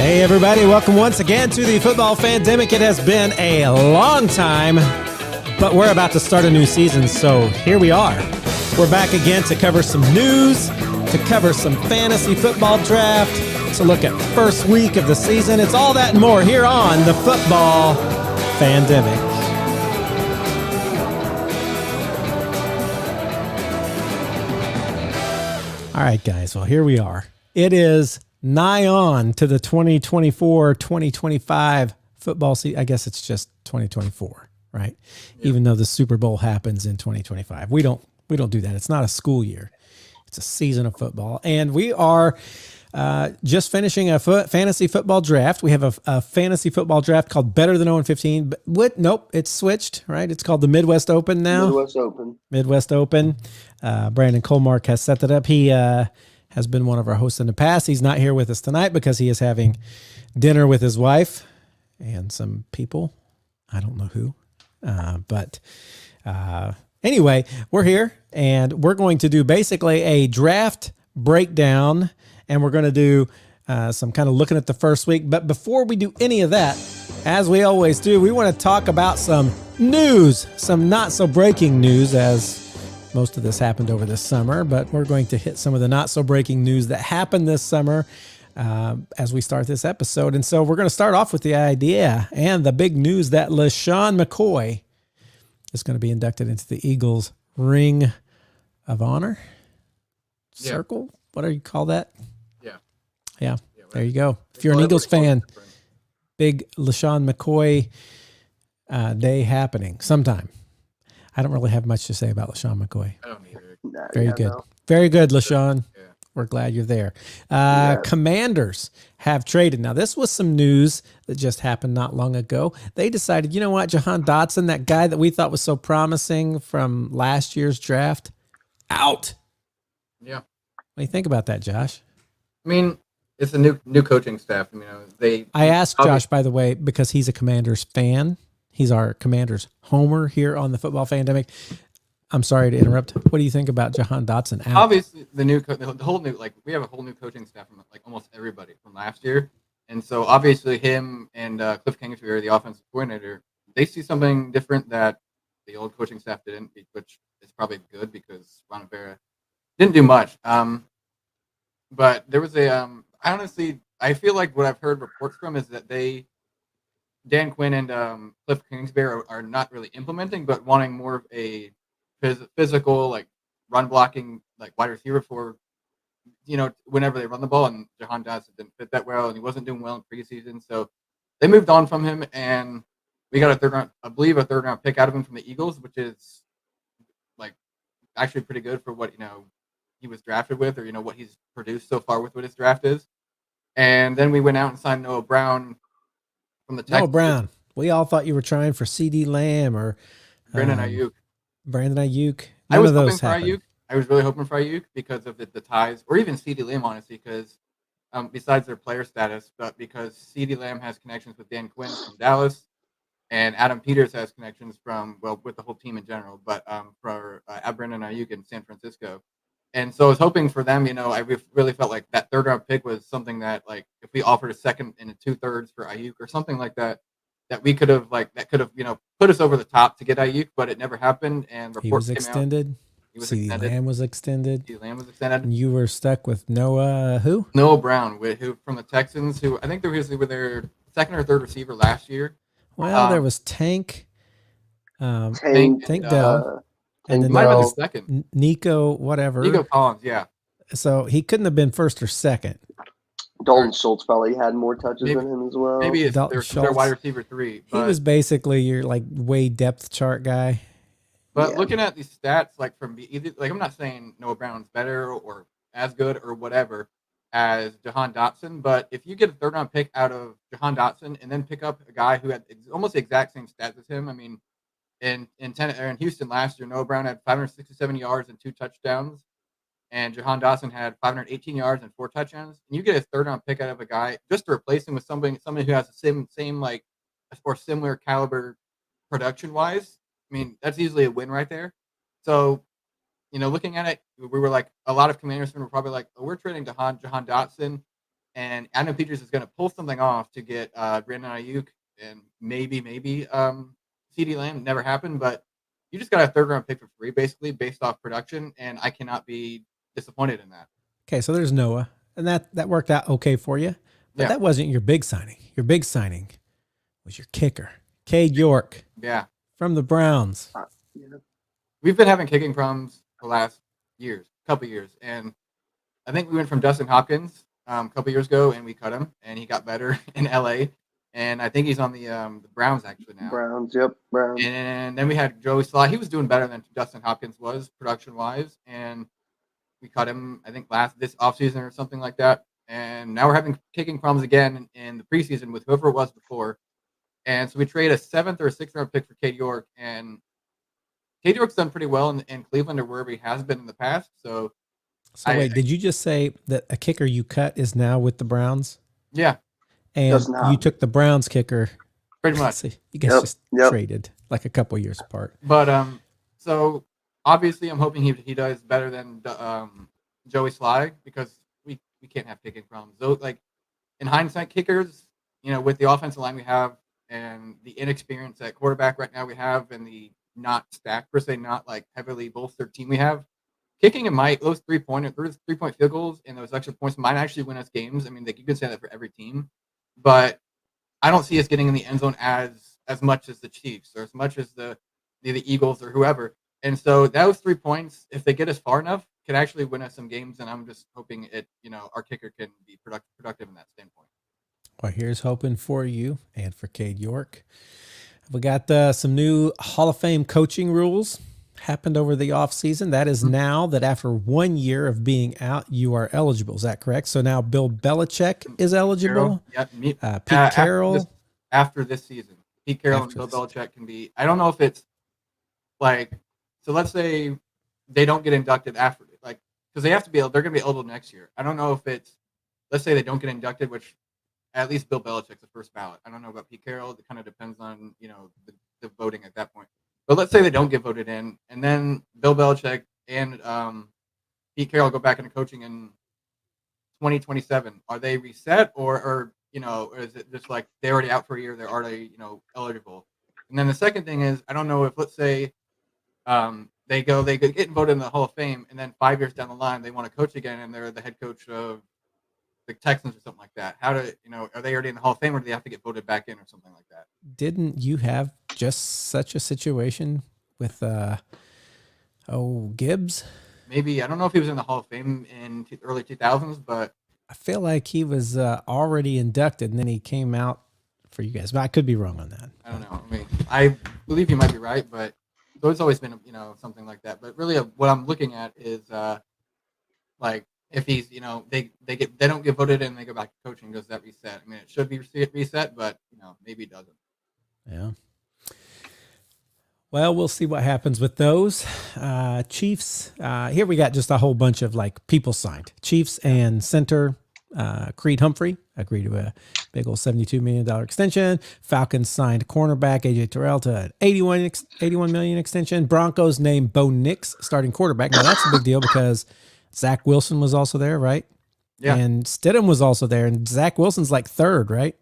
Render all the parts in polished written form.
Hey everybody, welcome once again to the Football Fandemic. It has been a long time, but we're about to start a new season, so here we are. We're back again to cover some news, to cover some fantasy football draft, to look at first week of the season. It's all that and more here on the Football Fandemic. All right, guys, well, here we are. It is nigh on to the 2024-2025 football season. I guess it's just 2024, right? Yeah. Even though the Super Bowl happens in 2025. We don't do that. It's not a school year. It's a season of football. And we are just finishing a fantasy football draft. We have a fantasy football draft called Better Than 0-15. But nope, it's switched, right? It's called the Midwest Open now. Midwest Open. Brandon Colmark has set that up. He has been one of our hosts in the past. He's not here with us tonight because he is having dinner with his wife and some people. I don't know who. Anyway, we're here and we're going to do basically a draft breakdown, and we're going to do some kind of looking at the first week. But before we do any of that, as we always do, we want to talk about some news, some not so breaking news, as most of this happened over this summer, but we're going to hit some of the not so breaking news that happened this summer as we start this episode. And so we're going to start off with the idea and the big news that LeSean McCoy is going to be inducted into the Eagles Ring of Honor circle. What do you call that? Yeah. There you go. If you're an Eagles fan, big LeSean McCoy day happening sometime. I don't really have much to say about LeSean McCoy. I don't either. Very good. No. Very good, LeSean. Yeah. We're glad you're there. Commanders have traded. Now, this was some news that just happened not long ago. They decided, you know what, Jahan Dotson, that guy that we thought was so promising from last year's draft, out. Yeah. What do you think about that, Josh? I mean, it's a new coaching staff. I asked Josh, by the way, because he's a Commanders fan. He's our Commanders homer here on the Football Fandemic. I'm sorry to interrupt. What do you think about Jahan Dotson out? Obviously, the whole new, we have a whole new coaching staff from almost everybody from last year. And so obviously him and Cliff Kingsbury, the offensive coordinator, they see something different that the old coaching staff didn't, which is probably good because Ron Rivera didn't do much. But there was I feel like what I've heard reports from is that Dan Quinn and Cliff Kingsbury are not really implementing, but wanting more of a physical, run blocking, wide receiver for, whenever they run the ball. And Jahan Dotson didn't fit that well, and he wasn't doing well in preseason. So they moved on from him, and we got a third round pick out of him from the Eagles, which is actually pretty good for what he was drafted with, or what he's produced so far with what his draft is. And then we went out and signed Noah Brown. From the Noah Brown. We all thought you were trying for CD Lamb or Brandon Ayuk. I was hoping for Ayuk. I was really hoping for Ayuk because of the ties, or even CD Lamb, honestly, because besides their player status, but because CD Lamb has connections with Dan Quinn from Dallas, and Adam Peters has connections with the whole team in general, but for Brandon Ayuk in San Francisco. And so I was hoping for them, I really felt like that third round pick was something that, if we offered a second and a 2/3 for Ayuk or something like that, that we could have, put us over the top to get Ayuk, but it never happened. And reports came extended. Out. He was CeeDee extended. Lamb was extended. CeeDee Lamb was extended. And you were stuck with Noah who? Noah Brown, who from the Texans, who I think they were their second or third receiver last year. Well, there was Tank Dell. And then might have been second. Nico Collins, yeah. So he couldn't have been first or second. Dalton Schultz probably had more touches than him as well. Maybe it's their wide receiver 3. He was basically your way depth chart guy. But looking at these stats, from either, I'm not saying Noah Brown's better or as good or whatever as Jahan Dotson, but if you get a third round pick out of Jahan Dotson and then pick up a guy who had almost the exact same stats as him, I mean. In Houston last year, Noah Brown had 567 yards and 2 touchdowns, and Jahan Dotson had 518 yards and 4 touchdowns. And you get a third round pick out of a guy just to replace him with somebody who has the same or similar caliber production wise. I mean, that's easily a win right there. So, looking at it, we were a lot of Commanders were probably we're trading Jahan Dotson and Adam Peters is going to pull something off to get Brandon Ayuk and maybe CeeDee Lamb. Never happened, but you just got a third round pick for free, basically based off production, and I cannot be disappointed in that. Okay, so there's Noah, and that worked out okay for you, but that wasn't your big signing. Your big signing was your kicker, Cade York. Yeah, from the Browns. Yeah. We've been having kicking problems the last couple years, and I think we went from Dustin Hopkins a couple years ago, and we cut him, and he got better in LA, and I think he's on the Browns actually now. Browns, yep, Browns. And then we had Joey Sly. He was doing better than Dustin Hopkins was production wise, and we cut him I think this offseason or something like that. And now we're having kicking problems again in the preseason with whoever it was before. And so we trade a 7th or 6th round pick for Cade York, and Cade York's done pretty well in Cleveland or wherever he has been in the past. So wait, did you just say that a kicker you cut is now with the Browns? Yeah. And you took the Browns kicker. Pretty much. So you guys just traded like a couple years apart. But so obviously I'm hoping he does better than Joey Sly, because we can't have kicking problems. So like in hindsight, kickers, with the offensive line we have and the inexperience at quarterback right now we have, and the not stacked per se, not like heavily bolstered team we have, kicking those 3-point field goals and those extra points might actually win us games. I mean, you can say that for every team, but I don't see us getting in the end zone as much as the Chiefs or as much as the Eagles or whoever. And so those 3 points, if they get us far enough, could actually win us some games. And I'm just hoping our kicker can be productive in that standpoint. Well, here's hoping for you and for Cade York. We got some new Hall of Fame coaching rules happened over the offseason. That is now that after 1 year of being out, you are eligible. Is that correct? So now Bill Belichick is eligible. Pete Carroll. After this season, Pete Carroll and Bill Belichick can be. I don't know if it's like, so let's say they don't get inducted after, like, because they're going to be eligible next year. I don't know if it's, let's say they don't get inducted, which at least Bill Belichick's the first ballot. I don't know about Pete Carroll. It kind of depends on, the voting at that point. But let's say they don't get voted in, and then Bill Belichick and Pete Carroll go back into coaching in 2027. Are they reset, or is it just like they're already out for a year, they're already, eligible? And then the second thing is, I don't know if, let's say, they get voted in the Hall of Fame, and then 5 years down the line they want to coach again, and they're the head coach of the Texans or something like that. Are they already in the Hall of Fame, or do they have to get voted back in or something like that? Didn't you have just such a situation with Gibbs? Maybe. I don't know if he was in the Hall of Fame in early 2000s, but I feel like he was already inducted, and then he came out for you guys. But I could be wrong on that. I don't know. I mean, I believe you might be right, but so it's always been, something like that. But really, what I'm looking at is like, if he's, they don't get voted in, they go back to coaching. Does that reset? I mean, it should be reset, but maybe it doesn't. Yeah. Well, we'll see what happens with those. Chiefs. Here we got just a whole bunch of like people signed. Chiefs and center Creed Humphrey agreed to a big old $72 million extension. Falcons signed cornerback AJ Terrell to an $81 million extension. Broncos named Bo Nix starting quarterback. Now that's a big deal because Zach Wilson was also there, right? Yeah. And Stidham was also there, and Zach Wilson's like third, right?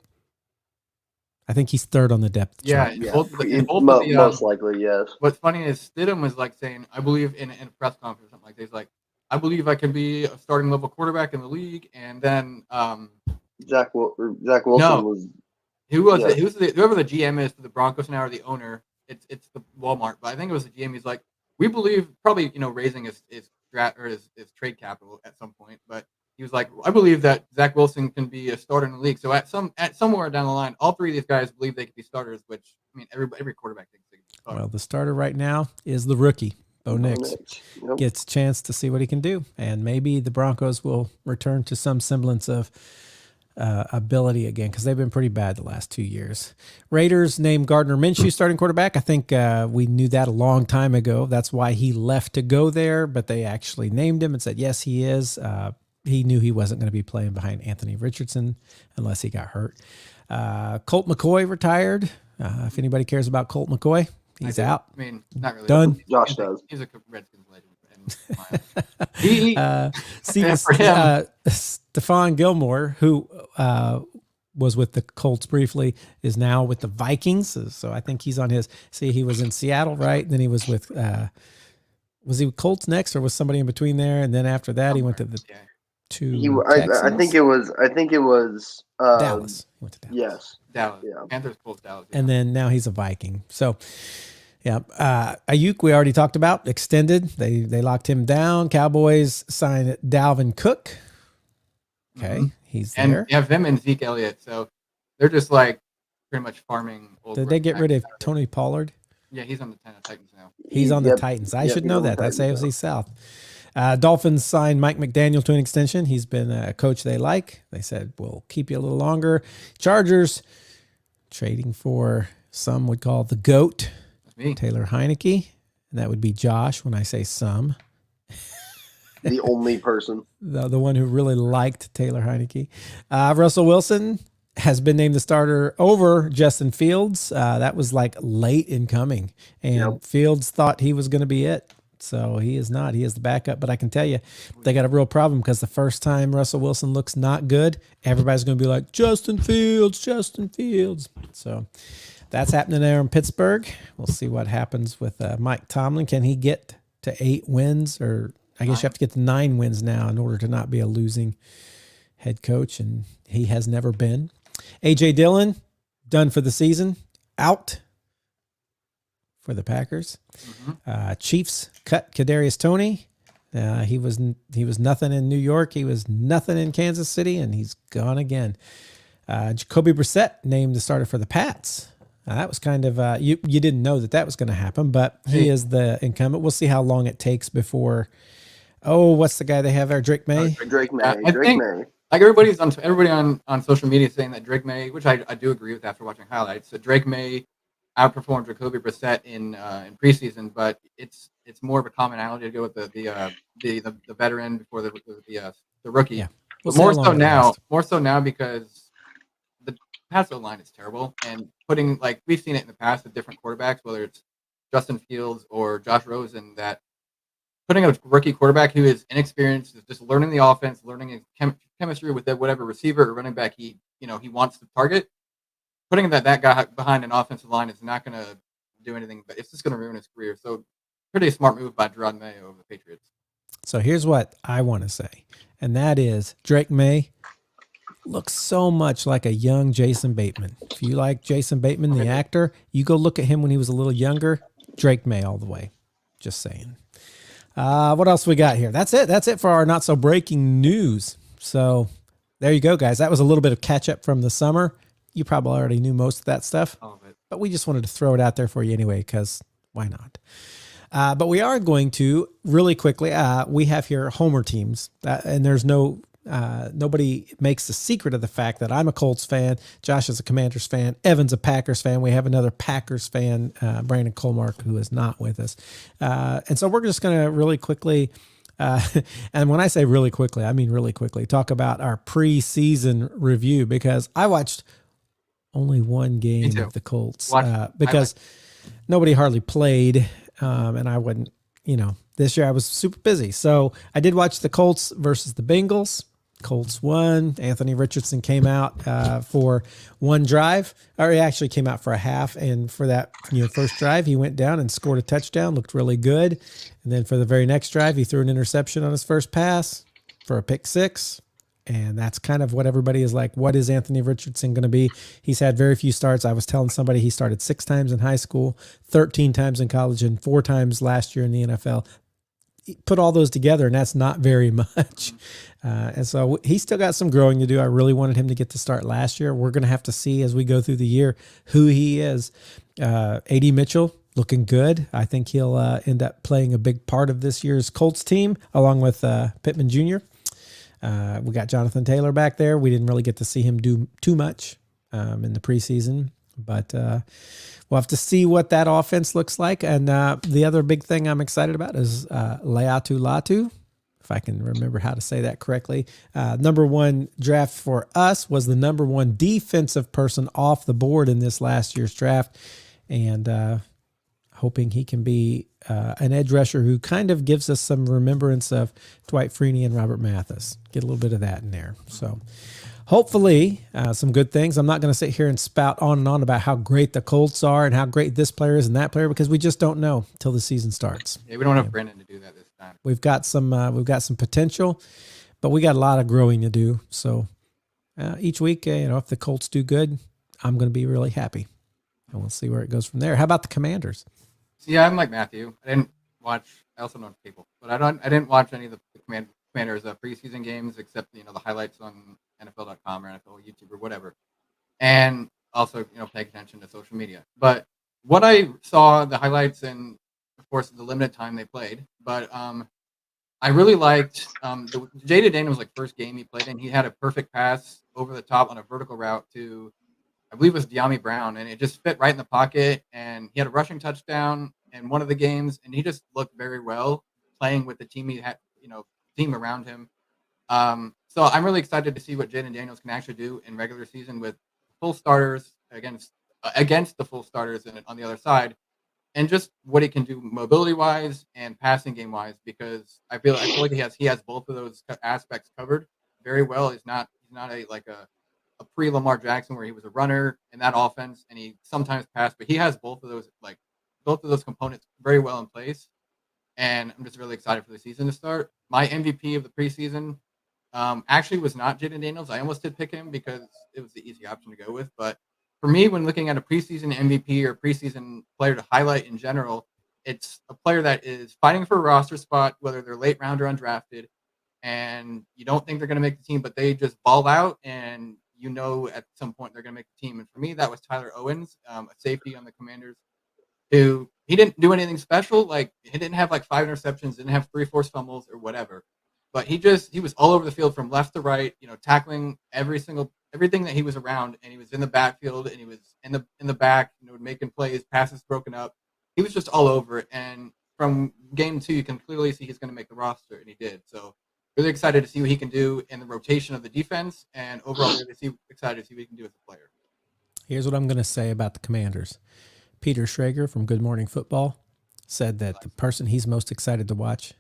I think he's third on the depth chart. Most likely, yes. What's funny is Stidham was like saying, I believe in a press conference or something like that. He's like, I believe I can be a starting level quarterback in the league. And then Zach Wilson was. Who was it? Whoever the GM is for the Broncos now, or the owner. It's the Walmart, but I think it was the GM. He's like, we believe probably raising his trade capital at some point, but he was like, I believe that Zach Wilson can be a starter in the league. So at somewhere down the line, all three of these guys believe they could be starters, which, I mean, every quarterback thinks they can be starters. Well, the starter right now is the rookie, Bo Nix. Yep. Gets a chance to see what he can do, and maybe the Broncos will return to some semblance of ability again, because they've been pretty bad the last 2 years. Raiders named Gardner Minshew starting quarterback. I think we knew that a long time ago. That's why he left to go there, but they actually named him and said, yes, he is. He knew he wasn't going to be playing behind Anthony Richardson unless he got hurt. Colt McCoy retired. If anybody cares about Colt McCoy, he's out. I mean, not really. Done. Josh does. He's a Redskins legend. He Steven, for him. Stephon Gilmore, who was with the Colts briefly, is now with the Vikings. So I think he's on his. See, he was in Seattle, right? And then he was with. Was he with Colts next, or was somebody in between there? And then after that, he went to the I think it was. Dallas. He went to Dallas. Yes. Dallas. Yeah. Panthers, Colts, Dallas. Yeah. And then now he's a Viking. So, yeah. Ayuk, we already talked about, extended. They locked him down. Cowboys signed Dalvin Cook. Okay. He's and there. you have them and Zeke Elliott. So they're just like pretty much farming. Did they get rid of Tony Pollard? Yeah, he's on the Titans now. He's on the Titans. I should know that. That's AFC South. Dolphins signed Mike McDaniel to an extension. He's been a coach they like. They said, we'll keep you a little longer. Chargers trading for some would call the GOAT, Taylor Heineke. And that would be Josh when I say some. The only person. The one who really liked Taylor Heineke. Russell Wilson has been named the starter over Justin Fields. That was like late in coming. And Fields thought he was going to be it. So he is not. He is the backup. But I can tell you, they got a real problem because the first time Russell Wilson looks not good, everybody's going to be like, Justin Fields, Justin Fields. So that's happening there in Pittsburgh. We'll see what happens with Mike Tomlin. Can he get to 8 wins? Or I guess you have to get to 9 wins now in order to not be a losing head coach. And he has never been. A.J. Dillon, done for the season, out for the Packers. Chiefs cut Kadarius Toney. He was nothing in New York. He was nothing in Kansas City, and he's gone again. Jacoby Brissett named the starter for the Pats. That was kind of you didn't know that was going to happen, but he is the incumbent. We'll see how long it takes before. Oh, what's the guy they have there? Drake May. Drake May. May. Like everybody on social media saying that Drake May, which I do agree with after watching highlights. So Drake May outperformed Jacoby Brissett in preseason, but it's more of a commonality to go with the veteran before the rookie. Yeah. We'll more so now because the pass line is terrible, and putting, like, we've seen it in the past with different quarterbacks, whether it's Justin Fields or Josh Rosen, that putting a rookie quarterback who is inexperienced, is just learning the offense, learning chemistry with whatever receiver or running back he wants to target. Putting that guy behind an offensive line is not going to do anything, but it's just going to ruin his career. So, pretty smart move by Gerard Mayo of the Patriots. So here's what I want to say, and that is Drake May looks so much like a young Jason Bateman. If you like Jason Bateman, the actor, you go look at him when he was a little younger. Drake May all the way. Just saying. What else we got here? That's it. That's it for our not so breaking news. So there you go, guys. That was a little bit of catch up from the summer. You probably already knew most of that stuff, but we just wanted to throw it out there for you anyway, because why not? But we are going to really quickly. We have here Homer teams, and there's nobody makes a secret of the fact that I'm a Colts fan. Josh is a Commanders fan. Evan's a Packers fan. We have another Packers fan, Brandon Colmark, who is not with us. And so we're just going to really quickly, and when I say really quickly, I mean really quickly, talk about our preseason review, because I watched only one game of the Colts because nobody hardly played, and I wouldn't, this year I was super busy. So I did watch the Colts versus the Bengals. Colts won. Anthony Richardson came out for one drive, or he actually came out for a half. And for that first drive, he went down and scored a touchdown, looked really good. And then for the very next drive, he threw an interception on his first pass for a pick six. And that's kind of what everybody is like, what is Anthony Richardson going to be? He's had very few starts. I was telling somebody he started 6 times in high school, 13 times in college, and 4 times last year in the NFL. Put all those together, and that's not very much. And so he's still got some growing to do. I really wanted him to get to start last year. We're going to have to see as we go through the year who he is. A.D. Mitchell, looking good. I think he'll end up playing a big part of this year's Colts team, along with Pittman Jr., we got Jonathan Taylor back there. We didn't really get to see him do too much in the preseason, but we'll have to see what that offense looks like. And the other big thing I'm excited about is Laiatu Latu, if I can remember how to say that correctly. Number 1 draft for us, was the number 1 defensive person off the board in this last year's draft. And hoping he can be an edge rusher who kind of gives us some remembrance of Dwight Freeney and Robert Mathis. Get a little bit of that in there. So hopefully some good things. I'm not going to sit here and spout on and on about how great the Colts are and how great this player is and that player, because we just don't know till the season starts. Yeah, we don't have Brandon to do that this time. We've got some potential, but we got a lot of growing to do. So each week, if the Colts do good, I'm going to be really happy, and we'll see where it goes from there. How about the Commanders? Yeah, I'm like Matthew. I didn't watch. I also know people, but I didn't watch any of the Commanders preseason games except the highlights on NFL.com or NFL YouTube or whatever, and also paying attention to social media. But what I saw, the highlights, and of course the limited time they played, but I really liked Jaden Daniels' first game he played in. He had a perfect pass over the top on a vertical route to, I believe it was De'Ami Brown, and it just fit right in the pocket. And he had a rushing touchdown in one of the games, and he just looked very well playing with the team he had, team around him. So I'm really excited to see what Jaden Daniels can actually do in regular season with full starters against the full starters on the other side, and just what he can do mobility wise and passing game wise, because I feel like he has both of those aspects covered very well. He's not a pre Lamar Jackson where he was a runner in that offense and he sometimes passed, but he has both of those components very well in place. And I'm just really excited for the season to start. My MVP of the preseason actually was not Jaden Daniels. I almost did pick him because it was the easy option to go with. But for me, when looking at a preseason MVP or preseason player to highlight in general, it's a player that is fighting for a roster spot, whether they're late round or undrafted, and you don't think they're going to make the team, but they just ball out, and at some point they're going to make the team. And for me, that was Tyler Owens, a safety on the Commanders, who he didn't do anything special. Like, he didn't have 5 interceptions, didn't have 3 forced fumbles or whatever. But he was all over the field from left to right, tackling everything that he was around, and he was in the backfield, and he was in the back, making plays, passes broken up. He was just all over it. And from game 2, you can clearly see he's going to make the roster, and he did. So really excited to see what he can do in the rotation of the defense, and overall really excited to see what he can do as a player. Here's what I'm going to say about the Commanders. Peter Schrager from Good Morning Football said that the person he's most excited to watch,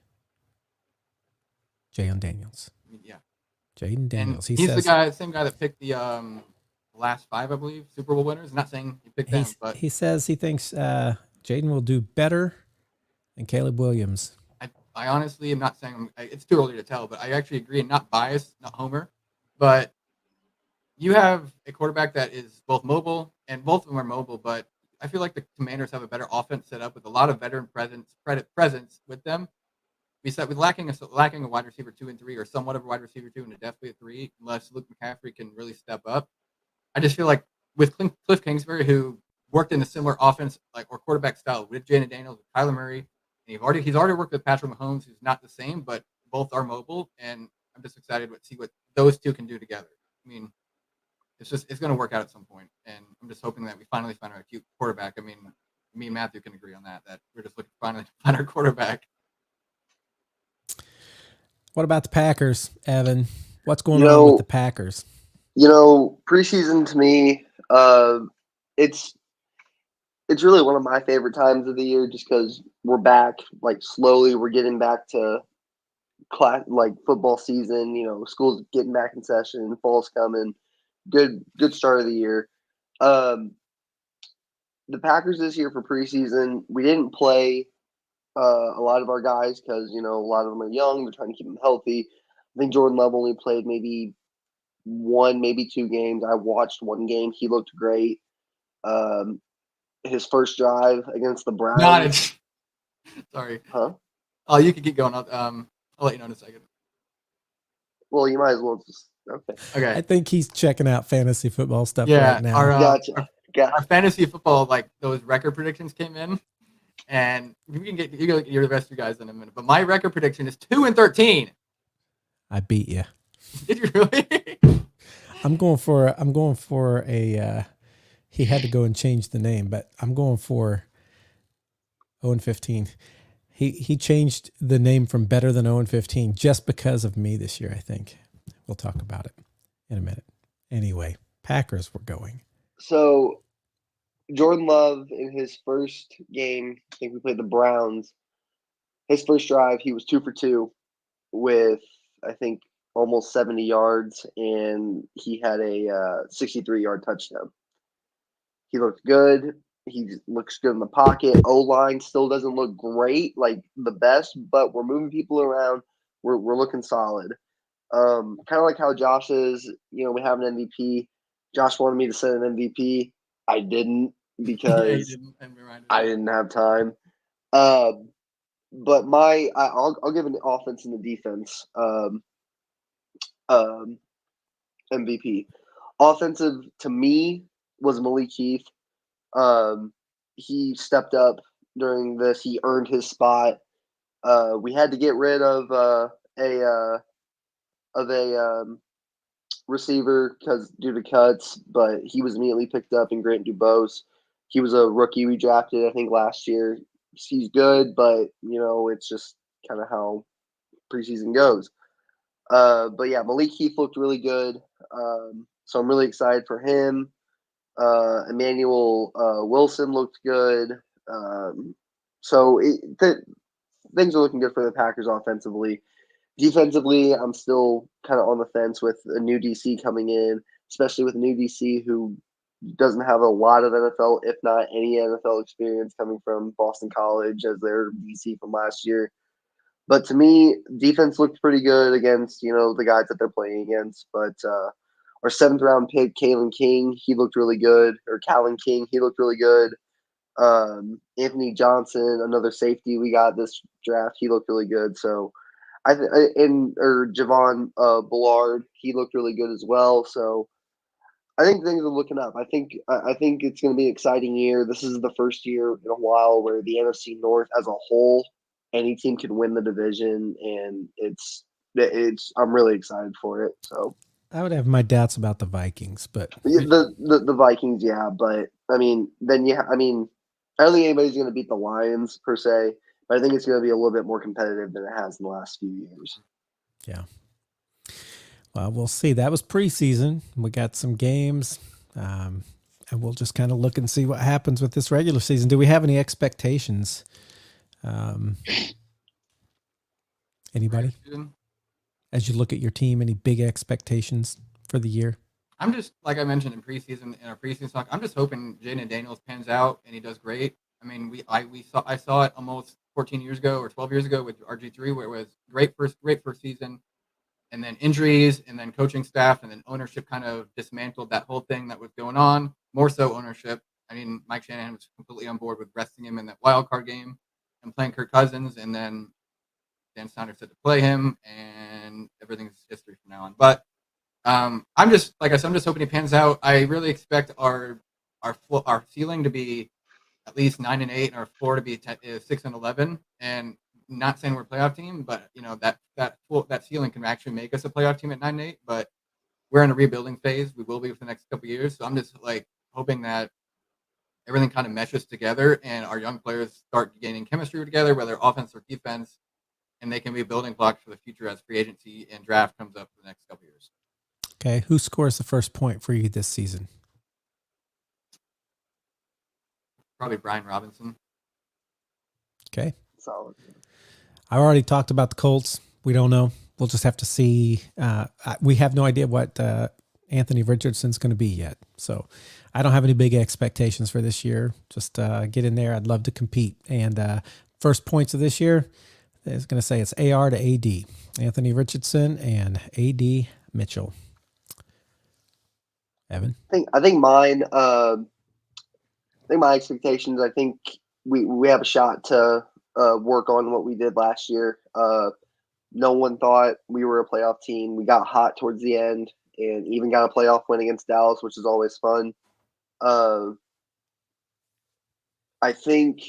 Jaden Daniels. Yeah. Jaden Daniels. He's the same guy that picked the last 5, I believe, Super Bowl winners. I'm not saying he picked them, but he says he thinks Jaden will do better than Caleb Williams. I honestly am not saying it's too early to tell, but I actually agree, and not biased, not homer, but you have a quarterback that is both mobile, and both of them are mobile, but I feel like the Commanders have a better offense set up with a lot of veteran presence with them. With lacking a wide receiver 2 and 3, or somewhat of a wide receiver 2 and definitely a 3, unless Luke McCaffrey can really step up. I just feel like with Cliff Kingsbury, who worked in a similar offense or quarterback style with Jaden Daniels, with Kyler Murray, and he's already worked with Patrick Mahomes, who's not the same, but both are mobile, and I'm just excited to see what those two can do together. I mean, it's going to work out at some point, and I'm just hoping that we finally find our cute quarterback. I mean, me and Matthew can agree on that we're just looking finally to find our quarterback. What about the Packers, Evan? What's going on with the Packers? Preseason to me, it's really one of my favorite times of the year, just because we're back. Slowly, we're getting back to class, football season. School's getting back in session. Fall's coming. Good start of the year. The Packers this year for preseason, we didn't play a lot of our guys because a lot of them are young. They're trying to keep them healthy. I think Jordan Love only played maybe 1, maybe 2 games. I watched 1 game. He looked great. His first drive against the Browns. Sorry. Huh? Oh, you can keep going. I'll let you know in a second. Well, you might as well just okay. I think he's checking out fantasy football stuff right now. Our fantasy football, those record predictions came in, and you can get your rest of you guys in a minute. But my record prediction is 2-13. I beat you. Did you really? I'm going for a. He had to go and change the name, but I'm going for 0-15. He changed the name from Better Than 0-15 just because of me this year, I think. We'll talk about it in a minute. Anyway, Packers were going. So Jordan Love in his first game, I think we played the Browns. His first drive, he was 2 for 2 with I think almost 70 yards, and he had a 63-yard touchdown. He looked good. He looks good in the pocket. O-line still doesn't look great, like the best, but we're moving people around. We're looking solid. Kind of like how Josh is. We have an MVP. Josh wanted me to send an MVP. I didn't Yeah, you because didn't and reminded I me. didn't have time. But I'll give an offense and the defense um, MVP. Offensive to me was Malik Heath. He stepped up during this. He earned his spot. We had to get rid of a receiver because due to cuts, but he was immediately picked up in Grant Dubose. He was a rookie we drafted, I think, last year. He's good, but it's just kind of how preseason goes. But yeah, Malik Heath looked really good, so I'm really excited for him. Emmanuel Wilson looked good. So things are looking good for the Packers offensively. Defensively, I'm still kind of on the fence with a new DC coming in, especially with a new DC who doesn't have a lot of NFL, if not any NFL experience, coming from Boston College as their DC from last year. But to me, defense looked pretty good against the guys that they're playing against. But our 7th-round pick, Kalen King, he looked really good. Or Callan King, he looked really good. Anthony Johnson, another safety we got this draft, he looked really good. So Javon Bullard, he looked really good as well. So I think things are looking up. I think it's going to be an exciting year. This is the first year in a while where the NFC North as a whole, any team can win the division, and it's I'm really excited for it. So I would have my doubts about the Vikings, but the Vikings, yeah, but I mean, I don't think anybody's going to beat the Lions per se, but I think it's going to be a little bit more competitive than it has in the last few years. yeah. Well, we'll see. That was preseason. We got some games, and we'll just kind of look and see what happens with this regular season. Do we have any expectations? Anybody? As you look at your team, any big expectations for the year? I'm just like I mentioned in our preseason talk. I'm just hoping Jaden Daniels pans out and he does great. I mean, I saw it almost 14 years ago or 12 years ago with RG3, where it was great first season, and then injuries, and then coaching staff, and then ownership kind of dismantled that whole thing that was going on. More so ownership. I mean, Mike Shanahan was completely on board with resting him in that wild card game and playing Kirk Cousins, and then Dan Snyder said to play him, and everything's history from now on. But I'm just like I said, I'm just hoping he pans out. I really expect our ceiling to be at least 9-8, and our floor to be 6-11. And not saying we're a playoff team, but that ceiling can actually make us a playoff team at 9-8. But we're in a rebuilding phase. We will be for the next couple of years. So I'm just like hoping that everything kind of meshes together and our young players start gaining chemistry together, whether offense or defense, and they can be building blocks for the future as free agency and draft comes up for the next couple of years. Okay, who scores the first point for you this season? Probably Brian Robinson. Okay. Solid. I already talked about the Colts. We don't know. We'll just have to see. We have no idea what Anthony Richardson's going to be yet. So I don't have any big expectations for this year. Just get in there. I'd love to compete. And first points of this year, I was going to say it's AR to AD. Anthony Richardson and AD Mitchell. Evan? I think mine. I think my expectations. I think we have a shot to work on what we did last year. No one thought we were a playoff team. We got hot towards the end, and even got a playoff win against Dallas, which is always fun. I think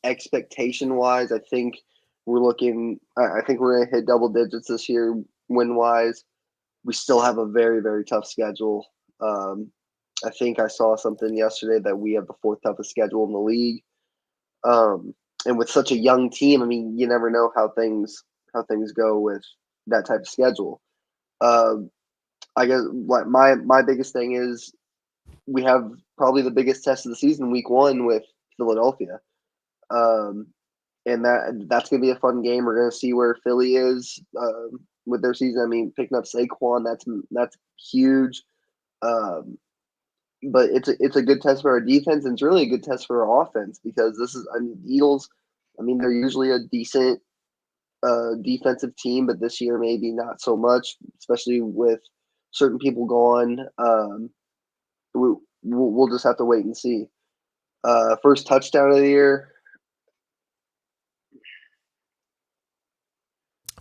expectation wise, I think we're looking. I think we're gonna hit double digits this year win wise. We still have a very, very tough schedule. I think I saw something yesterday that we have the 4th toughest schedule in the league. And with such a young team, I mean, you never know how things go with that type of schedule. I guess what my biggest thing is we have probably the biggest test of the season, week 1 with Philadelphia. And that's going to be a fun game. We're going to see where Philly is with their season. I mean, picking up Saquon, that's huge. But it's a good test for our defense, and it's really a good test for our offense because the Eagles. I mean, they're usually a decent defensive team, but this year maybe not so much, especially with certain people gone. We'll just have to wait and see. First touchdown of the year.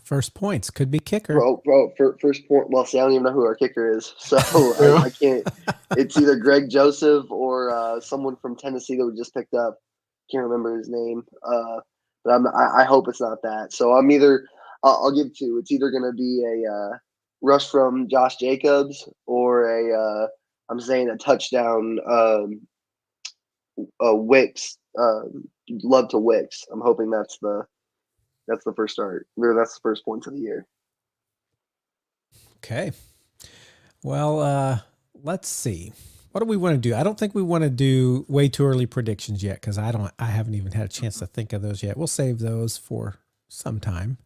First points could be kicker. First point. Well, see, I don't even know who our kicker is, so I can't. It's either Greg Joseph or someone from Tennessee that we just picked up. Can't remember his name, but I hope it's not that. So I'm either. I'll give two. It's either going to be a rush from Josh Jacobs or I'm saying a touchdown. Wicks. Love to Wicks. I'm hoping that's the first start. Or that's the first points of the year. Okay. Well, let's see. What do we want to do? I don't think we want to do way too early predictions yet because I haven't even had a chance to think of those yet. We'll save those for some time.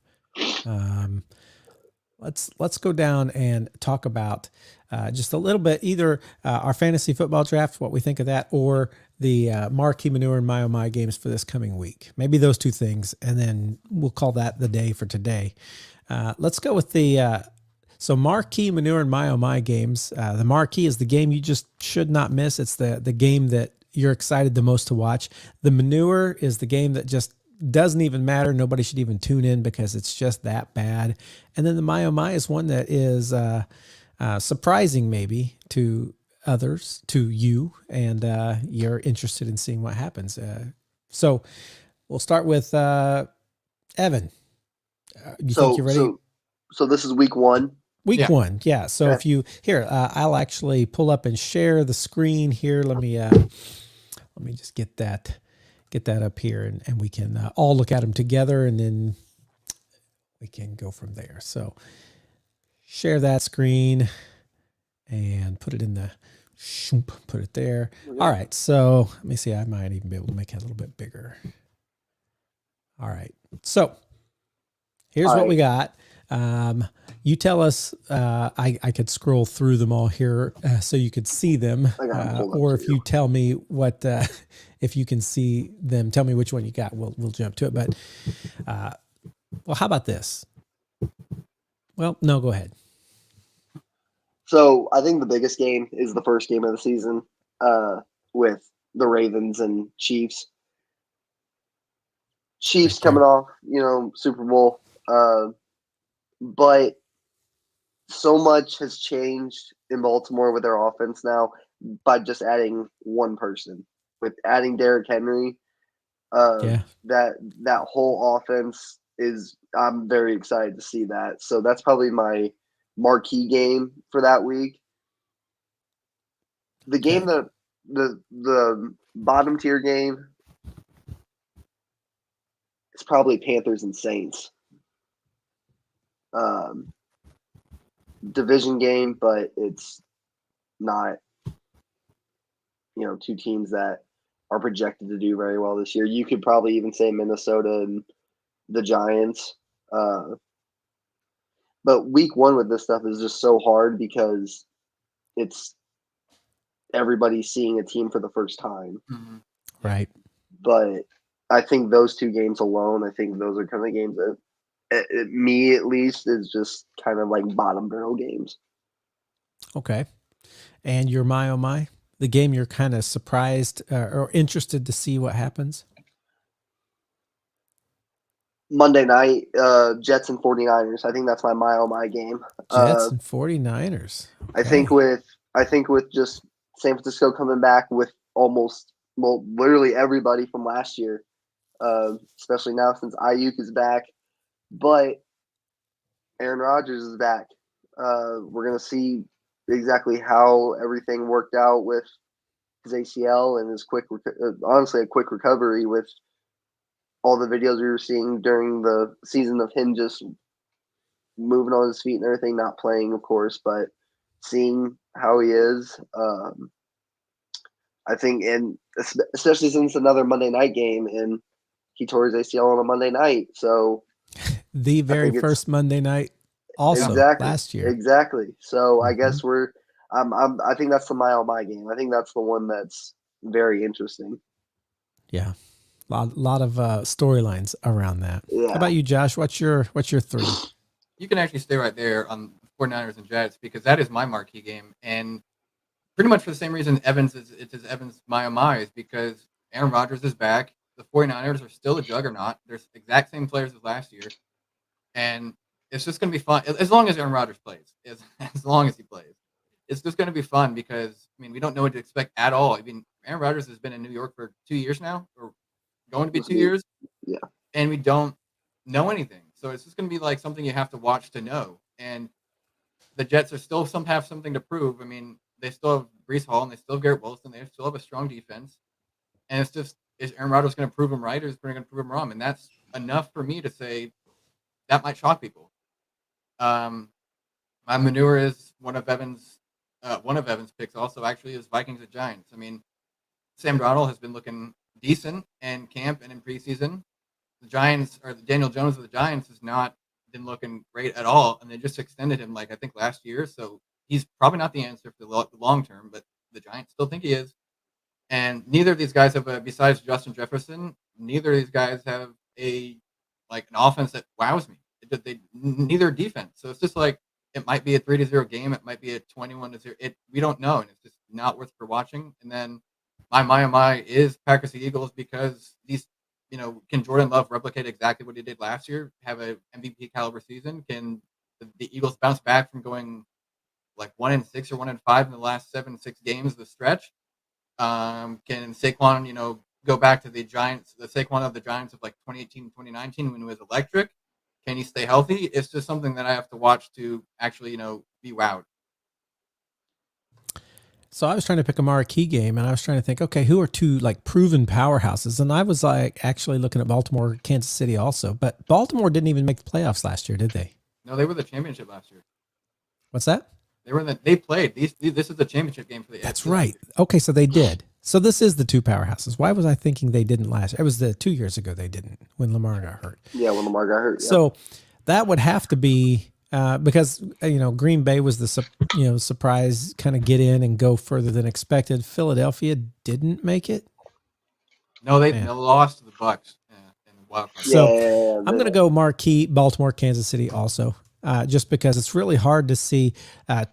Let's go down and talk about just a little bit either our fantasy football draft, what we think of that, or the Marquee Manure and My Oh My games for this coming week. Maybe those two things, and then we'll call that the day for today. Let's go with the so Marquee Manure and My Oh My games. The Marquee is the game you just should not miss. It's the game that you're excited the most to watch. The Manure is the game that just doesn't even matter. Nobody should even tune in because it's just that bad. And then the My Oh My is one that is surprising maybe to others, to you, and you're interested in seeing what happens. So we'll start with Evan. You think you're ready? So this is week 1. Week 1, yeah. So if you here, I'll actually pull up and share the screen here. Let me just get that up here, and we can all look at them together, and then we can go from there. So share that screen and put it in the put it there. All right. So let me see. I might even be able to make it a little bit bigger. All right. So here's what we got. You tell us, I could scroll through them all here so you could see them. Or if you tell me what, if you can see them, tell me which one you got. We'll jump to it. But, well, how about this? Well, no, go ahead. So I think the biggest game is the first game of the season with the Ravens and Chiefs. Chiefs coming off, Super Bowl. But so much has changed in Baltimore with their offense now by just adding one person. With adding Derrick Henry, that whole offense I'm very excited to see that. So that's probably my marquee game for that week. The game that the bottom tier game is probably Panthers and Saints. Division game, but it's not, two teams that are projected to do very well this year. You could probably even say Minnesota and the Giants. But week 1 with this stuff is just so hard because it's everybody seeing a team for the first time. Mm-hmm. Right. But I think those two games alone, I think those are kind of games that, me at least, is just kind of like bottom barrel games. Okay. And your My Oh My, the game you're kind of surprised or interested to see what happens? Monday night, Jets and 49ers. I think that's my My Oh My game. Jets and 49ers. Okay. I think with just San Francisco coming back with literally everybody from last year, especially now since Ayuk is back, but Aaron Rodgers is back. We're gonna see exactly how everything worked out with his ACL and his honestly a quick recovery with all the videos we were seeing during the season of him just moving on his feet and everything, not playing, of course, but seeing how he is. I think, and especially since another Monday night game, and he tore his ACL on a Monday night. So The I very think it's first Monday night also exactly, last year. exactly. So I Mhm. guess I think that's the mile by game. I think that's the one that's very interesting. Yeah. Lot of storylines around that. How Yeah. about you, Josh? What's your 3? You can actually stay right there on 49ers and Jets because that is my marquee game. And pretty much for the same reason it's Evans my oh my is because Aaron Rodgers is back. The 49ers are still a juggernaut. They're the exact same players as last year. And it's just going to be fun as long as Aaron Rodgers plays. As long as he plays, it's just going to be fun because I mean we don't know what to expect at all. I mean Aaron Rodgers has been in New York for 2 years now, or going to be 2 years, Yeah. and we don't know anything. So it's just going to be like something you have to watch to know. And the Jets are still have something to prove. I mean they still have Brees Hall and they still have Garrett Wilson. They still have a strong defense, and it's just is Aaron Rodgers going to prove him right or is he going to prove him wrong? And that's enough for me to say that might shock people. Um, my manure is one of Evan's picks. Also, actually, is Vikings at Giants. I mean, Sam Darnold has been looking decent in camp and in preseason. The Giants or the Daniel Jones of the Giants has not been looking great at all, and they just extended him like I think last year. So he's probably not the answer for the long term, but the Giants still think he is. And neither of these guys have besides Justin Jefferson. Neither of these guys have a like an offense that wows me. Neither defense. So it's just like it might be a 3-0 game. It might be a 21-0. We don't know, and it's just not worth for watching. And then my is Packers the Eagles because these can Jordan Love replicate exactly what he did last year? Have a MVP caliber season? Can the Eagles bounce back from going like 1-6 or 1-5 in the last 7-6 games of the stretch? Can Saquon, go back to the Giants, the Saquon of the Giants of like 2018, 2019 when he was electric? Can he stay healthy? It's just something that I have to watch to actually, be wowed. So I was trying to pick a marquee game, and I was trying to think, okay, who are two like proven powerhouses? And I was like actually looking at Baltimore, Kansas City also, but Baltimore didn't even make the playoffs last year, did they? No, they were the championship last year. What's that? They played this is the championship game for the That's AFC last right. year. Okay, so they did. So this is the two powerhouses. Why was I thinking they didn't last year? It was the 2 years ago they didn't when Lamar got hurt. Yeah, when Lamar got hurt. Yeah. So that would have to be because Green Bay was the surprise kind of get in and go further than expected. Philadelphia didn't make it. No, they Man. lost to the Bucks in the wild card. So Yeah, I'm going to go marquee Baltimore, Kansas City also. Just because it's really hard to see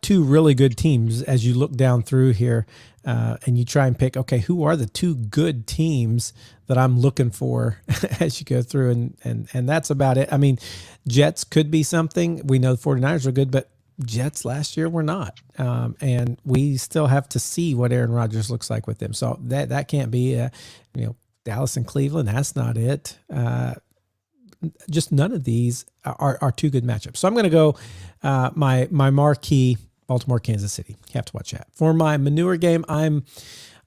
two really good teams as you look down through here and you try and pick, okay, who are the two good teams that I'm looking for as you go through? And that's about it. I mean, Jets could be something. We know the 49ers are good, but Jets last year were not. And we still have to see what Aaron Rodgers looks like with them. So that can't be, Dallas and Cleveland. That's not it. Just none of these are two good matchups. So I'm going to go my marquee Baltimore, Kansas City. You have to watch that. For my manure game, I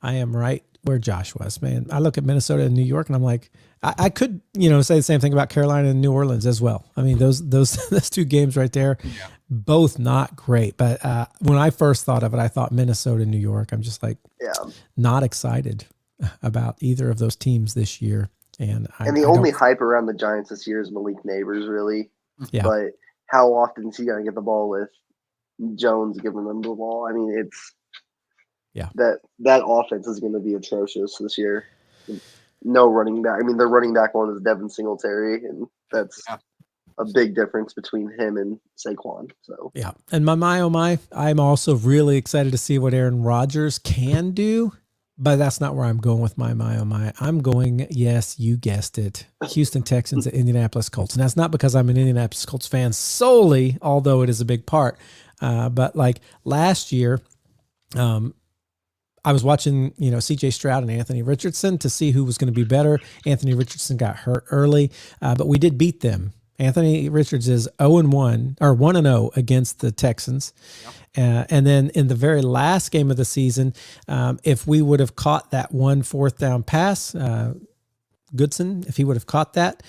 am right where Josh was, man. I look at Minnesota and New York and I'm like, I could, say the same thing about Carolina and New Orleans as well. I mean, those two games right there, both not great. But when I first thought of it, I thought Minnesota, New York. I'm just like, not excited about either of those teams this year. And the only hype around the Giants this year is Malik Neighbors, really. Yeah. But how often is he going to get the ball with Jones giving them the ball? I mean, it's that offense is going to be atrocious this year. No running back. I mean, their running back one is Devin Singletary, and that's a big difference between him and Saquon. So yeah, and my, I'm also really excited to see what Aaron Rodgers can do. But that's not where I'm going with my. I'm going, yes, you guessed it, Houston Texans at Indianapolis Colts. And that's not because I'm an Indianapolis Colts fan solely, although it is a big part. But like last year, I was watching, CJ Stroud and Anthony Richardson to see who was going to be better. Anthony Richardson got hurt early, but we did beat them. Anthony Richards is 0-1 or 1-0 against the Texans. And then in the very last game of the season, if we would have caught that 1 4th down pass, Goodson, if he would have caught that,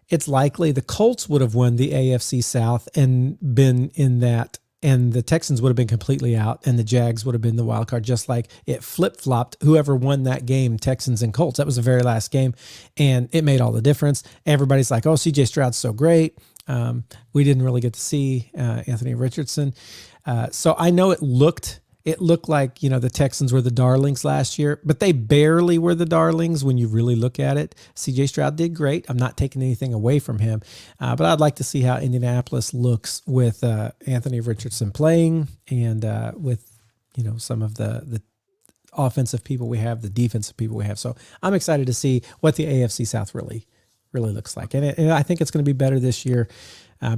it's likely the Colts would have won the AFC South and been in that and the Texans would have been completely out, and the Jags would have been the wild card, just like it flip-flopped whoever won that game, Texans and Colts. That was the very last game, and it made all the difference. Everybody's like, oh, CJ Stroud's so great. We didn't really get to see Anthony Richardson. So I know it looked like, the Texans were the darlings last year, but they barely were the darlings when you really look at it. CJ Stroud did great. I'm not taking anything away from him, but I'd like to see how Indianapolis looks with Anthony Richardson playing and with, some of the offensive people we have, the defensive people we have. So I'm excited to see what the AFC South really looks like. And I think it's going to be better this year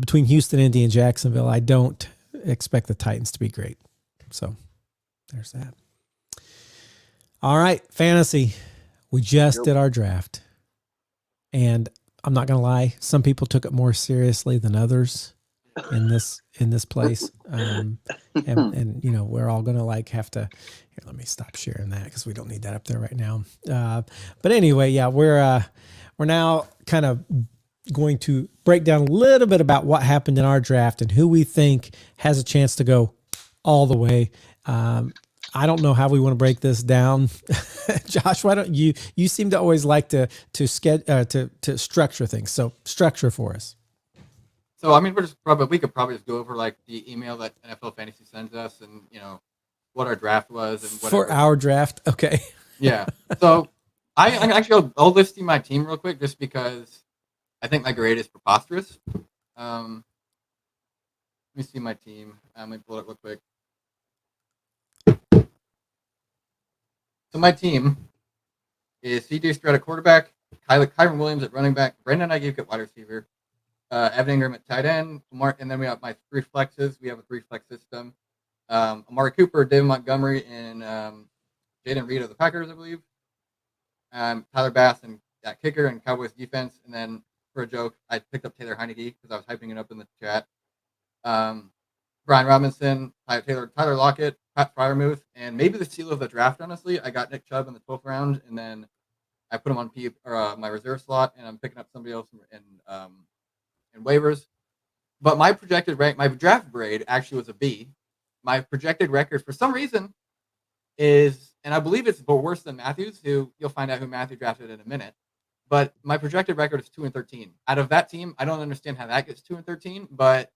between Houston, Indy, and Jacksonville. I don't expect the Titans to be great. So there's that. All right, fantasy. We just did our draft. And I'm not going to lie, some people took it more seriously than others in this place. And we're all going to have to, here, let me stop sharing that because we don't need that up there right now. But anyway, yeah, we're now kind of going to break down a little bit about what happened in our draft and who we think has a chance to go all the way. I don't know how we want to break this down. Josh, why don't you seem to always like to structure things. So structure for us. So, I mean, we could probably just go over the email that NFL Fantasy sends us and, what our draft was and whatever. For our draft. Okay. Yeah. So I'll list you my team real quick just because I think my grade is preposterous. Let me see my team. Let me pull it real quick. So my team is CJ Stroud at quarterback, Kyron Williams at running back, Brandon Ayuk at wide receiver, Evan Ingram at tight end, and then we have my 3 flexes. We have a 3-flex system. Amari Cooper, David Montgomery, and Jaden Reed of the Packers, I believe. Tyler Bass and at kicker and Cowboys defense. And then for a joke, I picked up Taylor Heineke because I was hyping it up in the chat. Brian Robinson, Tyler Lockett, Pat Fryermuth, and maybe the steal of the draft, honestly. I got Nick Chubb in the 12th round, and then I put him on my reserve slot, and I'm picking up somebody else in waivers. But my projected rank, my draft grade actually was a B. My projected record, for some reason, is, and I believe it's worse than Matthew's, who you'll find out who Matthew drafted in a minute. But my projected record is 2-13. Out of that team, I don't understand how that gets 2-13, but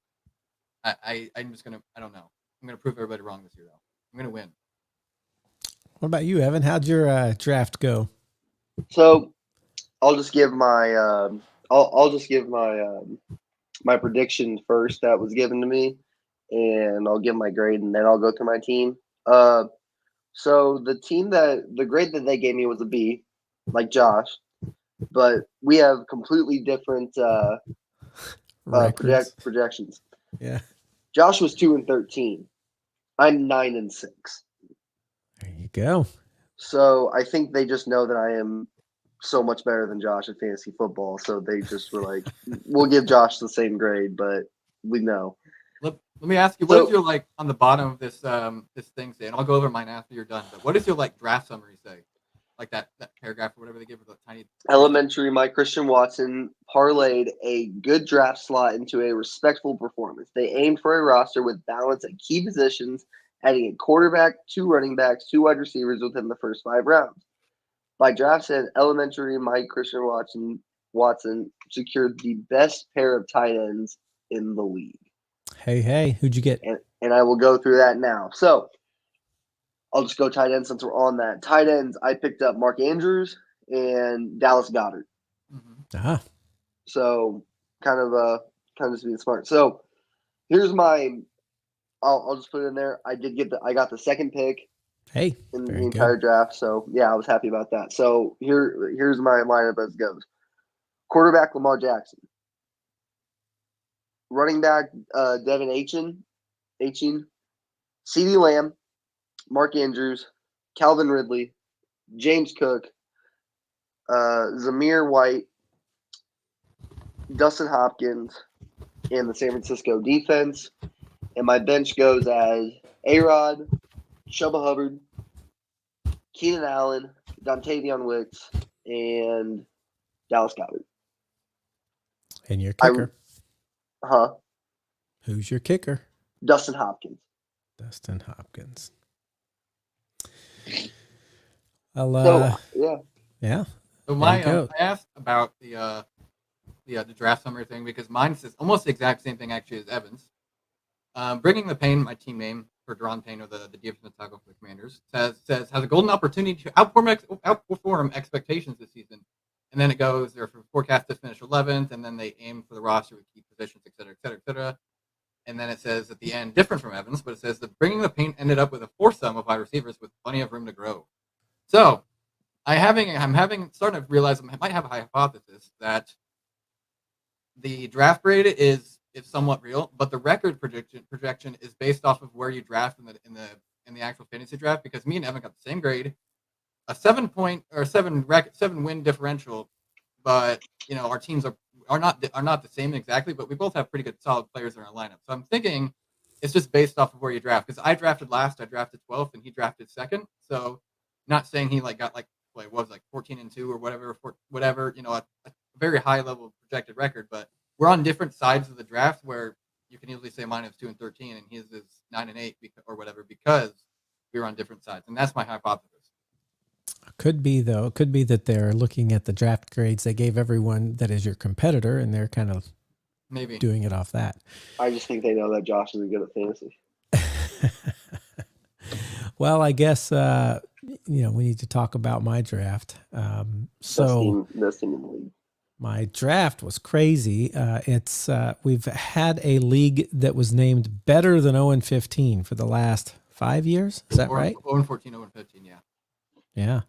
I'm just gonna, I don't know. I'm gonna prove everybody wrong this year, though. I'm gonna win. What about you, Evan? How'd your draft go? So, I'll just give my my prediction first that was given to me, and I'll give my grade, and then I'll go through my team. So the grade that they gave me was a B, like Josh, but we have completely different projections. Yeah. Josh was 2-13. I'm 9-6. There you go. So I think they just know that I am so much better than Josh at fantasy football. So they just were like, we'll give Josh the same grade, but we know. Let me ask you, what is your on the bottom of this this thing say? And I'll go over mine after you're done. But what does your draft summary say? Like that paragraph or whatever they give with the tiny. Elementary, Mike Christian Watson parlayed a good draft slot into a respectful performance. They aimed for a roster with balance at key positions, adding a quarterback, 2 running backs, 2 wide receivers within the first 5 rounds. By draft set, elementary, Mike Christian Watson secured the best pair of tight ends in the league. Hey, who'd you get? And I will go through that now. So I'll just go tight ends since we're on that. Tight ends, I picked up Mark Andrews and Dallas Goedert. Mm-hmm. So kind of just being smart. So here's my. I'll just put it in there. I got the second pick. Hey, in the entire draft. So yeah, I was happy about that. So here's my lineup as it goes. Quarterback Lamar Jackson. Running back Devin Achin. CeeDee Lamb, Mark Andrews, Calvin Ridley, James Cook, Zamir White, Dustin Hopkins, and the San Francisco defense. And my bench goes as A-Rod, Chuba Hubbard, Keenan Allen, Dontavion Wicks, and Dallas Goedert. And your kicker? Huh? Who's your kicker? Dustin Hopkins. Dustin Hopkins. Well, So yeah, yeah. So There my you go. I asked about the draft summary thing because mine says almost the exact same thing actually as Evans. Bringing the Pain, my team name for Deron Payne or the defensive tackle for the Commanders, says has a golden opportunity to outperform expectations this season. And then it goes, they're forecast to finish 11th, and then they aim for the roster with key positions, et cetera, et cetera, et cetera. And then it says at the end, different from Evans, but it says that bringing the Pain ended up with a foursome of wide receivers with plenty of room to grow. So I'm starting to realize I might have a hypothesis that the draft grade is somewhat real, but the record projection is based off of where you draft in the actual fantasy draft. Because me and Evan got the same grade, a 7 win differential, but our teams are not the same exactly, but we both have pretty good solid players in our lineup. So I'm thinking it's just based off of where you draft. Because I drafted last, I drafted 12th, and he drafted second. So not saying he got 14-2 or whatever, a very high level projected record, but we're on different sides of the draft where you can easily say mine is 2-13 and his is 9-8 or whatever, because we're on different sides. And that's my hypothesis. Could be, though. It could be that they're looking at the draft grades they gave everyone that is your competitor, and they're kind of maybe doing it off that. I just think they know that Josh is good at fantasy. Well, I guess we need to talk about my draft. Best team in the league. My draft was crazy. We've had a league that was named better than 0-15 for the last 5 years. Is that right? 0-14, 0-15, yeah. Yeah.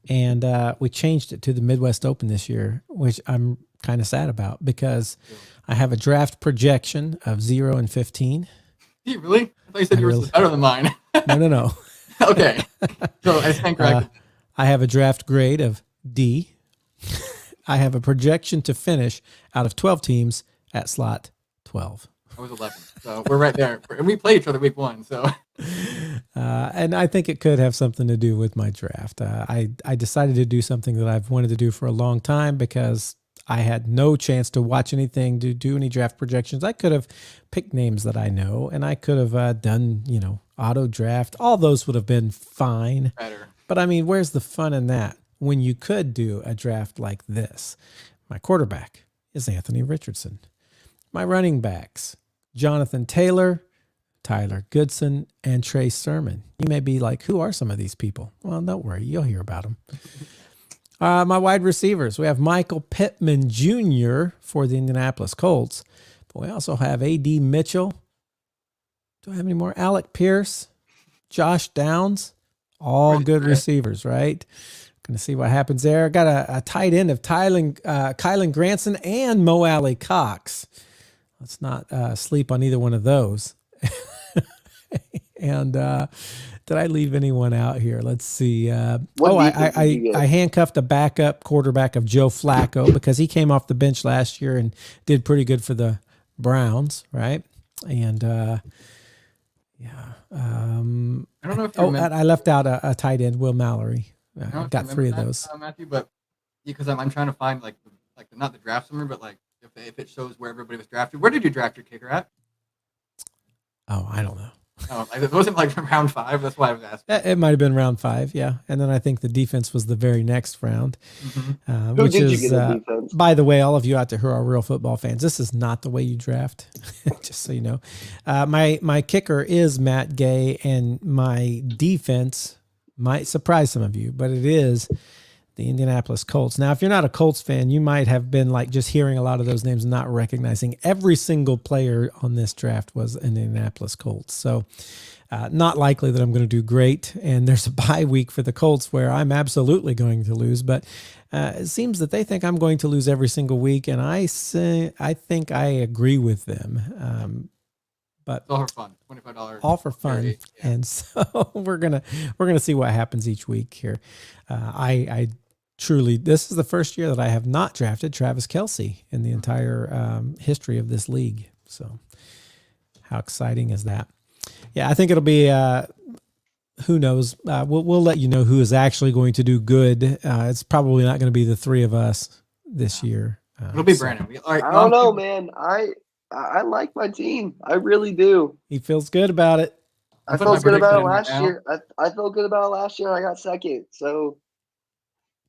And we changed it to the Midwest Open this year, which I'm kind of sad about because I have a draft projection of 0-15. You really? I thought you said yours was better than mine. No. Okay. So I stand corrected. I have a draft grade of D. I have a projection to finish out of 12 teams at slot 12. I was 11, so we're right there. And we played each other week 1, so. And I think it could have something to do with my draft. I decided to do something that I've wanted to do for a long time because I had no chance to watch anything, to do any draft projections. I could have picked names that I know, and I could have done, auto draft. All those would have been fine. Better. But I mean, where's the fun in that when you could do a draft like this? My quarterback is Anthony Richardson. My running backs, Jonathan Taylor, Tyler Goodson, and Trey Sermon. You may be like, who are some of these people? Well, don't worry. You'll hear about them. My wide receivers, we have Michael Pittman Jr. for the Indianapolis Colts. But we also have A.D. Mitchell. Do I have any more? Alec Pierce, Josh Downs, all good receivers, right? Going to see what happens there. Got a tight end of Kylan Granson and Mo Alley Cox. Let's not sleep on either one of those. And did I leave anyone out here? Let's see. I handcuffed a backup quarterback of Joe Flacco because he came off the bench last year and did pretty good for the Browns, right? And I don't know if you I left out a tight end, Will Mallory. I got 3 of those. Matthew, but because I'm trying to find not the draft summary, but if it shows where everybody was drafted. Where did you draft your kicker at? Oh, I don't know. Oh, it wasn't from round 5. That's why I was asking. It might have been round 5, yeah. And then I think the defense was the very next round. Mm-hmm. Which is, by the way, all of you out there who are real football fans, this is not the way you draft, just so you know. My kicker is Matt Gay, and my defense might surprise some of you, but it is the Indianapolis Colts. Now, if you're not a Colts fan, you might have been just hearing a lot of those names and not recognizing every single player on this draft was an Indianapolis Colts. So not likely that I'm going to do great. And there's a bye week for the Colts where I'm absolutely going to lose. But it seems that they think I'm going to lose every single week. And I think I agree with them. But it's all for fun. $25. All for fun. Yeah. And so we're gonna see what happens each week here. I truly, this is the first year that I have not drafted Travis Kelce in the entire history of this league. So how exciting is that? Yeah, I think it'll be, who knows? We'll let you know who is actually going to do good. It's probably not going to be the 3 of us this year. It'll be Brandon. I don't know, man. I like my team. I really do. He feels good about it. I I'm putting my felt good about it prediction in last right now. year. I felt good about it last year. I got second, so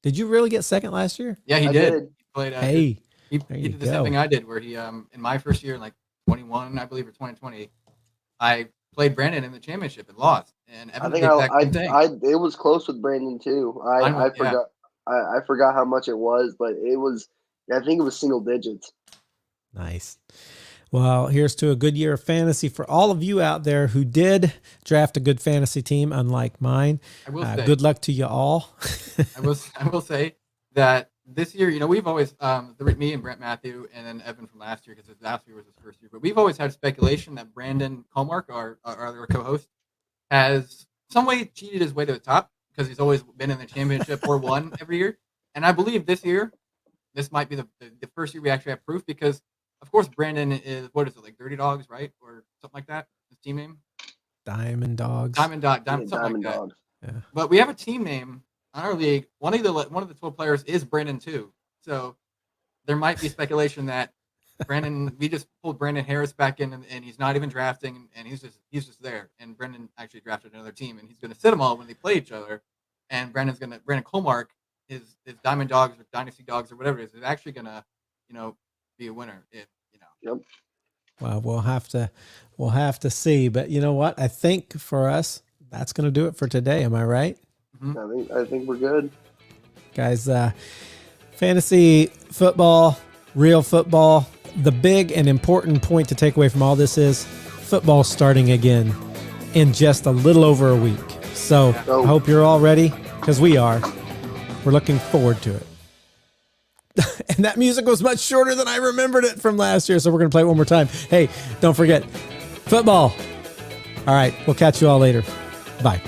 Did you really get second last year? Yeah, he I did. did. He played. Hey, He there he you did the same go. thing I did, where he in my first year, in like 21, I believe, or 2020, I played Brandon in the championship and lost, and I Evan did think the exact same thing. it was close with Brandon too. I Yeah. forgot I forgot how much it was, but it was I think it was single digits. Nice. Well, here's to a good year of fantasy for all of you out there who did draft a good fantasy team, unlike mine. I will say, Good luck to you all. I will say that this year, we've always me and Brent Matthew and then Evan from last year, because last year was his first year, but we've always had speculation that Brandon Colmark, our other co-host, has some way cheated his way to the top, because he's always been in the championship or won every year. And I believe this year, this might be the first year we actually have proof, because of course Brandon is, what is it, like Dirty Dogs, right, or something like that, his team name. Diamond Dogs. Diamond Dog, Yeah, something Diamond like that. Dogs. Yeah. But we have a team name on our league. One of the 12 players is Brandon too. So there might be speculation that we just pulled Brandon Harris back in, and he's not even drafting, and he's just there. And Brandon actually drafted another team, and he's going to sit them all when they play each other. And Brandon Colmark, his Diamond Dogs or Dynasty Dogs or whatever it is actually going to, be a winner if. Yep. Well, we'll have to see. But you know what? I think for us, that's going to do it for today. Am I right? Mm-hmm. I think we're good. Guys, fantasy football, real football. The big and important point to take away from all this is football starting again in just a little over a week. So I hope you're all ready, because we are. We're looking forward to it. And that music was much shorter than I remembered it from last year, so we're going to play it one more time. Hey, don't forget, football. All right, we'll catch you all later. Bye.